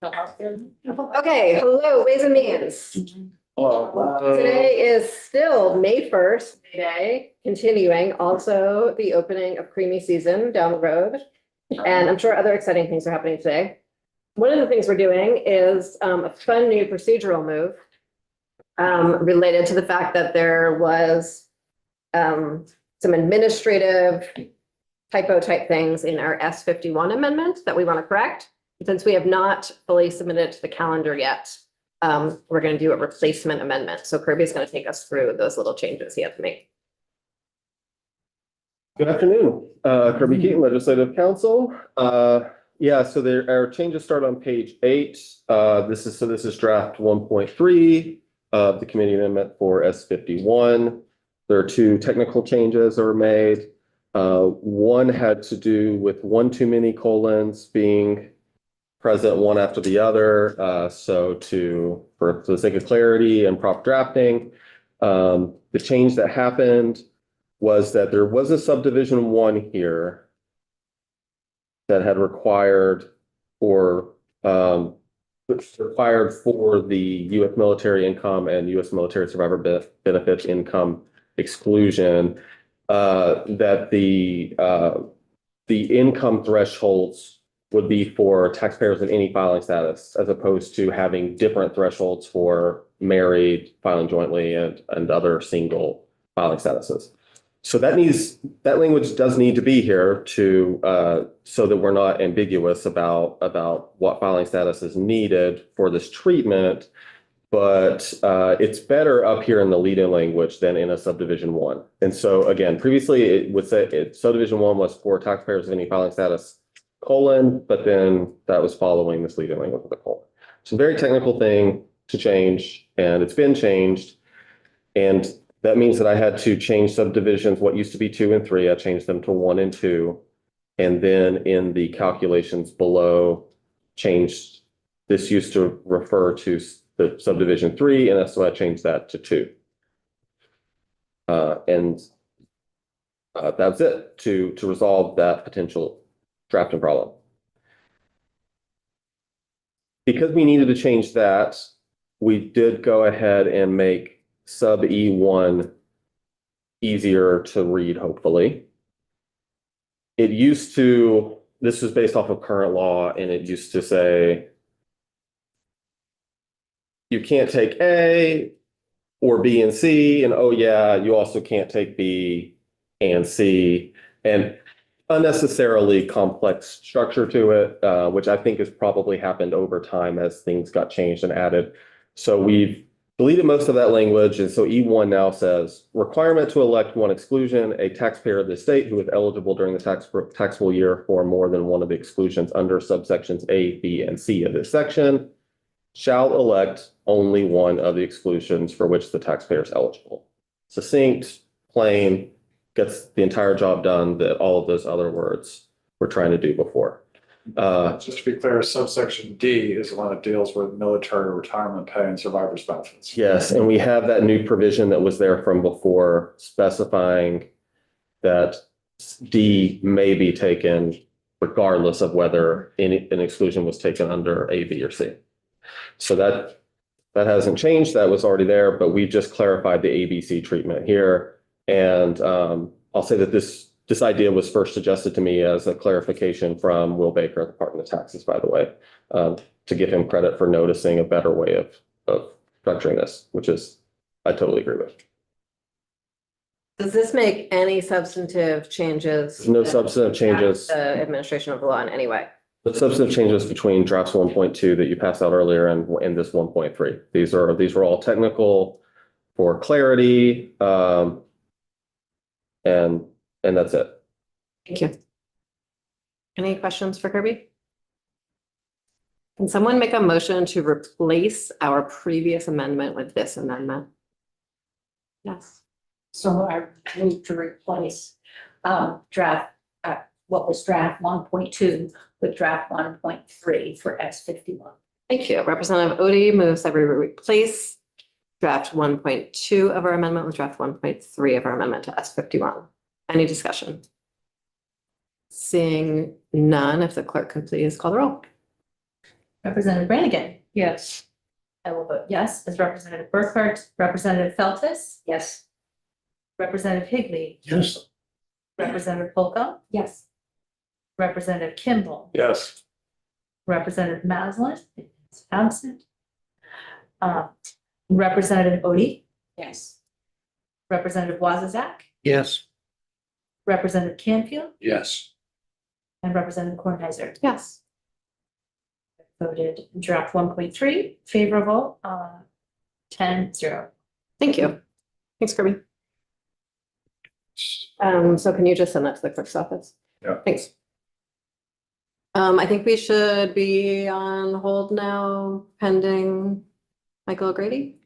Okay, hello, Ways and Means. Today is still May 1st, May Day, continuing also the opening of creamy season down the road. And I'm sure other exciting things are happening today. One of the things we're doing is a fun new procedural move related to the fact that there was some administrative typo type things in our S51 amendment that we want to correct. Since we have not fully submitted to the calendar yet, we're going to do a replacement amendment. So Kirby's going to take us through those little changes he had to make. Good afternoon, Kirby Keaton, Legislative Council. Yeah, so our changes start on page 8. This is draft 1.3 of the committee amendment for S51. There are 2 technical changes that were made. One had to do with one too many colons being present one after the other. So for the sake of clarity and proper drafting, the change that happened was that there was a subdivision 1 here that had required for the U.S. military income and U.S. military survivor benefits income exclusion, that the income thresholds would be for taxpayers in any filing status, as opposed to having different thresholds for married, filing jointly, and other single filing statuses. So that language does need to be here to so that we're not ambiguous about what filing status is needed for this treatment. But it's better up here in the lead-in language than in a subdivision 1. And so again, previously it would say subdivision 1 was for taxpayers of any filing status, but then that was following this lead-in language with a colon. It's a very technical thing to change, and it's been changed. And that means that I had to change subdivisions. What used to be 2 and 3, I changed them to 1 and 2. And then in the calculations below, changed, this used to refer to the subdivision 3, and so I changed that to 2. That's it to resolve that potential drafting problem. Because we needed to change that, we did go ahead and make sub E1 easier to read, hopefully. This was based off of current law, and it used to say, you can't take A or B and C, and oh yeah, you also can't take B and C, and unnecessarily complex structure to it, which I think has probably happened over time as things got changed and added. So we've deleted most of that language, and so E1 now says, requirement to elect one exclusion, a taxpayer of the state who is eligible during the taxable year for more than one of the exclusions under subsections A, B, and C of this section, shall elect only one of the exclusions for which the taxpayer is eligible. Succinct, plain, gets the entire job done that all of those other words were trying to do before. Just to be clear, subsection D is the one that deals with military retirement pay and survivors benefits. Yes, and we have that new provision that was there from before specifying that D may be taken regardless of whether an exclusion was taken under A, B, or C. So that hasn't changed. That was already there, but we've just clarified the ABC treatment here. And I'll say that this idea was first suggested to me as a clarification from Will Baker at the Department of Taxes, by the way, to give him credit for noticing a better way of structuring this, which is I totally agree with. Does this make any substantive changes? No substantive changes. The administration of the law in any way? The substantive changes between drafts 1.2 that you passed out earlier and this 1.3. These are all technical for clarity, and that's it. Thank you. Any questions for Kirby? Can someone make a motion to replace our previous amendment with this amendment? Yes. So I move to replace draft what was draft 1.2 with draft 1.3 for S51. Thank you. Representative Odie moves that we replace draft 1.2 of our amendment with draft 1.3 of our amendment to S51. Any discussion? Seeing none, if the clerk could please call the roll. Representative Brannigan. Yes. I will vote yes, as Representative Burkhardt, Representative Feltus, Yes. Representative Higley, Yes. Representative Polka, Yes. Representative Kimball, Yes. Representative Maslin is absent. Representative Odie, Yes. Representative Wazazak, Yes. Representative Canfield, Yes. and Representative Kornheiser. Yes. Voted draft 1.3 favorable, 10-0. Thank you. Thanks, Kirby. So can you just send that to the clerk's office? Yeah. Thanks. I think we should be on hold now pending Michael O'Grady.